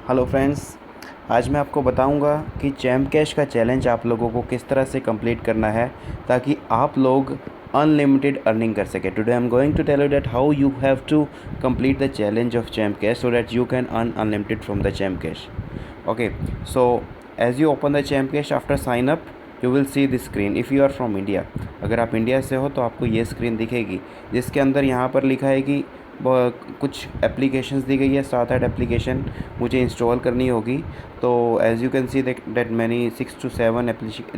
Hello friends, आज मैं आपको बताऊंगा कि चैम्प कैश का चैलेंज आप लोगों को किस तरह से कंप्लीट करना है ताकि आप लोग अनलिमिटेड अर्निंग कर सकें। Today I am going to tell you that how you have to complete the challenge of Champ Cash so that you can earn unlimited from the Champ Cash. Okay, so as you open the Champ Cash after sign up you will see this screen. If you are from India, अगर आप India से हो तो आपको ये screen दिखेगी जिसके अंदर यहाँ पर लिखा है कि कुछ एप्लीकेशंस दी गई है, 7-8 एप्लीकेशन मुझे इंस्टॉल करनी होगी। तो as you can see that many 6 to 7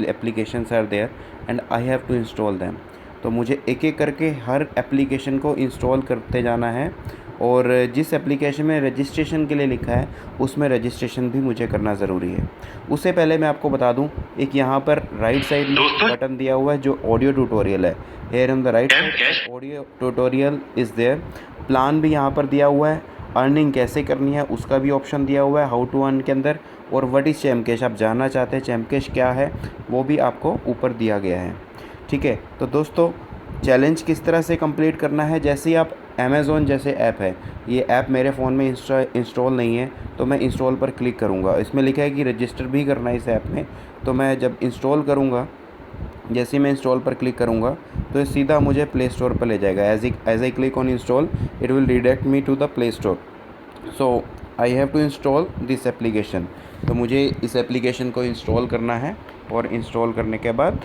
applications are there and I have to install them. तो मुझे एक एक करके हर एप्लीकेशन को इंस्टॉल करते जाना है और जिस एप्लीकेशन में रजिस्ट्रेशन के लिए लिखा है उसमें रजिस्ट्रेशन भी मुझे करना ज़रूरी है। उससे पहले मैं आपको बता दूं, एक यहाँ पर राइट साइड में बटन दिया हुआ है जो ऑडियो ट्यूटोरियल है। Here on the right side audio tutorial is there. Plan भी यहाँ पर दिया हुआ है, अर्निंग कैसे करनी है उसका भी ऑप्शन दिया हुआ है हाउ टू अर्न के अंदर, और व्हाट इज़ चैम्प कैश, आप जानना चाहते हैं चैम्प कैश क्या है वो भी आपको ऊपर दिया गया है। ठीक है, तो दोस्तों चैलेंज किस तरह से कंप्लीट करना है, जैसे ही आप अमेज़ॉन जैसे ऐप है, ये ऐप मेरे फ़ोन में इंस्टॉल नहीं है तो मैं इंस्टॉल पर क्लिक करूँगा। इसमें लिखा है कि रजिस्टर भी करना है इस ऐप में, तो मैं जब इंस्टॉल करूँगा, जैसे ही मैं इंस्टॉल पर क्लिक करूँगा तो ये सीधा मुझे प्ले स्टोर पर ले जाएगा। As I click on install it will redirect me to the Play Store. So I have to install this application. तो मुझे इस एप्लीकेशन को इंस्टॉल करना है और इंस्टॉल करने के बाद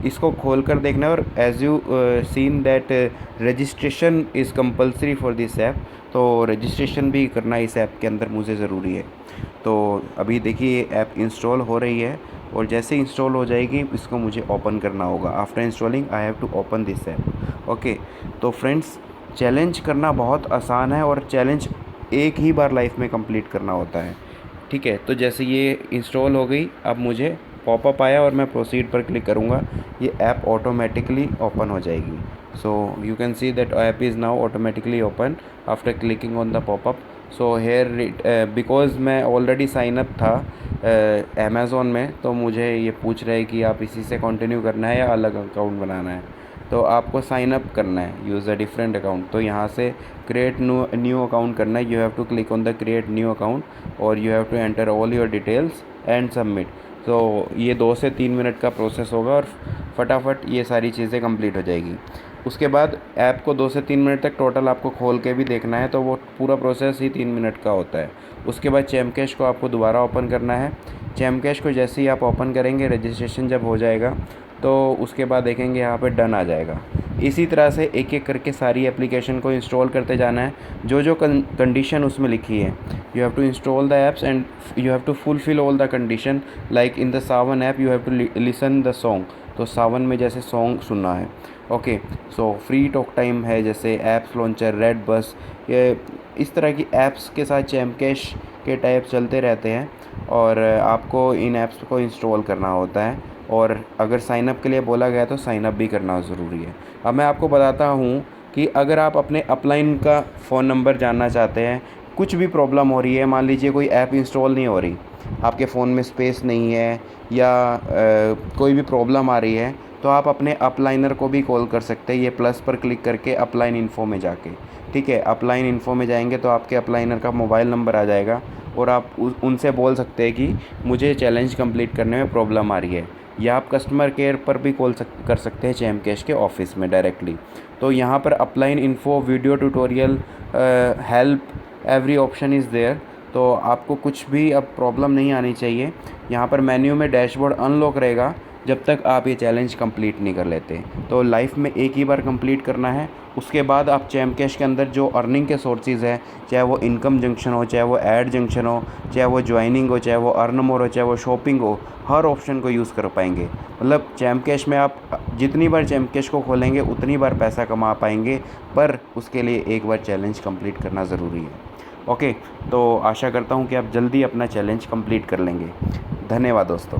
इसको खोल कर देखना है। और as you seen that registration is compulsory for this app, तो रजिस्ट्रेशन भी करना इस ऐप के अंदर मुझे ज़रूरी है। तो अभी देखिए ऐप इंस्टॉल हो रही है और जैसे इंस्टॉल हो जाएगी इसको मुझे ओपन करना होगा। After installing I have to open this app. Okay, तो फ्रेंड्स चैलेंज करना बहुत आसान है और चैलेंज एक ही बार लाइफ में कंप्लीट करना होता है। ठीक है, तो जैसे ये इंस्टॉल हो गई, अब मुझे पॉपअप आया और मैं प्रोसीड पर क्लिक करूँगा, ये ऐप ऑटोमेटिकली ओपन हो जाएगी। So you can see that app is now automatically open after clicking on the popup. So here because मैं ऑलरेडी साइन अप था अमेज़ॉन में, तो मुझे ये पूछ रहा है कि आप इसी से कंटिन्यू करना है या अलग अकाउंट बनाना है। तो आपको साइन अप करना है, यूज़ अ डिफरेंट अकाउंट। तो यहाँ से क्रिएट न्यू अकाउंट करना है। You have to click on the create new account और you have to enter all your details and submit. तो ये 2 से 3 मिनट का प्रोसेस होगा और फटाफट ये सारी चीज़ें कंप्लीट हो जाएगी। उसके बाद ऐप को 2 से 3 मिनट तक टोटल आपको खोल के भी देखना है, तो वो पूरा प्रोसेस ही 3 मिनट का होता है। उसके बाद चैम्प कैश को आपको दोबारा ओपन करना है। चैम्प कैश को जैसे ही आप ओपन करेंगे, रजिस्ट्रेशन जब हो जाएगा तो उसके बाद देखेंगे यहाँ पे डन आ जाएगा। इसी तरह से एक एक करके सारी एप्लीकेशन को इंस्टॉल करते जाना है, जो जो कंडीशन उसमें लिखी है। You have to install the apps and you have to fulfil all the condition. Like in the Saavn app you have to listen the song, तो सावन में जैसे सॉन्ग सुनना है। Okay, so free talk time है, जैसे apps launcher, red bus, ये इस तरह की ऐप्स के साथ चैम्प कैश के टाइप चलते रहते हैं और आपको इन ऐप्स को इंस्टॉल करना होता है। और अगर साइन अप के लिए बोला गया तो साइन अप भी करना ज़रूरी है। अब मैं आपको बताता हूँ कि अगर आप अपने अपलाइन का फ़ोन नंबर जानना चाहते हैं, कुछ भी प्रॉब्लम हो रही है, मान लीजिए कोई ऐप इंस्टॉल नहीं हो रही, आपके फ़ोन में स्पेस नहीं है या कोई भी प्रॉब्लम आ रही है, तो आप अपने अपलाइनर को भी कॉल कर सकते हैं। ये प्लस पर क्लिक करके अपलाइन इन्फो में जाके, ठीक है, अपलाइन इन्फो में जाएंगे तो आपके अपलाइनर का मोबाइल नंबर आ जाएगा और आप उनसे बोल सकते हैं कि मुझे चैलेंज कंप्लीट करने में प्रॉब्लम आ रही है, या आप कस्टमर केयर पर भी कॉल कर सकते हैं चैम्प कैश के ऑफिस में डायरेक्टली। तो यहाँ पर upline info, video tutorial, help, every option is there. तो आपको कुछ भी अब प्रॉब्लम नहीं आनी चाहिए। यहाँ पर मेन्यू में डैशबोर्ड अनलॉक रहेगा जब तक आप ये चैलेंज कंप्लीट नहीं कर लेते। तो लाइफ में एक ही बार कंप्लीट करना है। उसके बाद आप चैम्प कैश के अंदर जो अर्निंग के सोर्सेज हैं, चाहे वो इनकम जंक्शन हो, चाहे वो ऐड जंक्शन हो, चाहे वो ज्वाइनिंग हो, चाहे वो अर्न मोर हो, चाहे वो शॉपिंग हो, हर ऑप्शन को यूज़ कर पाएंगे। मतलब चैम्प कैश में आप जितनी बार चैम्प कैश को खोलेंगे उतनी बार पैसा कमा पाएंगे, पर उसके लिए एक बार चैलेंज कंप्लीट करना ज़रूरी है। ओके, तो आशा करता हूँ कि आप जल्दी अपना चैलेंज कंप्लीट कर लेंगे। धन्यवाद दोस्तों।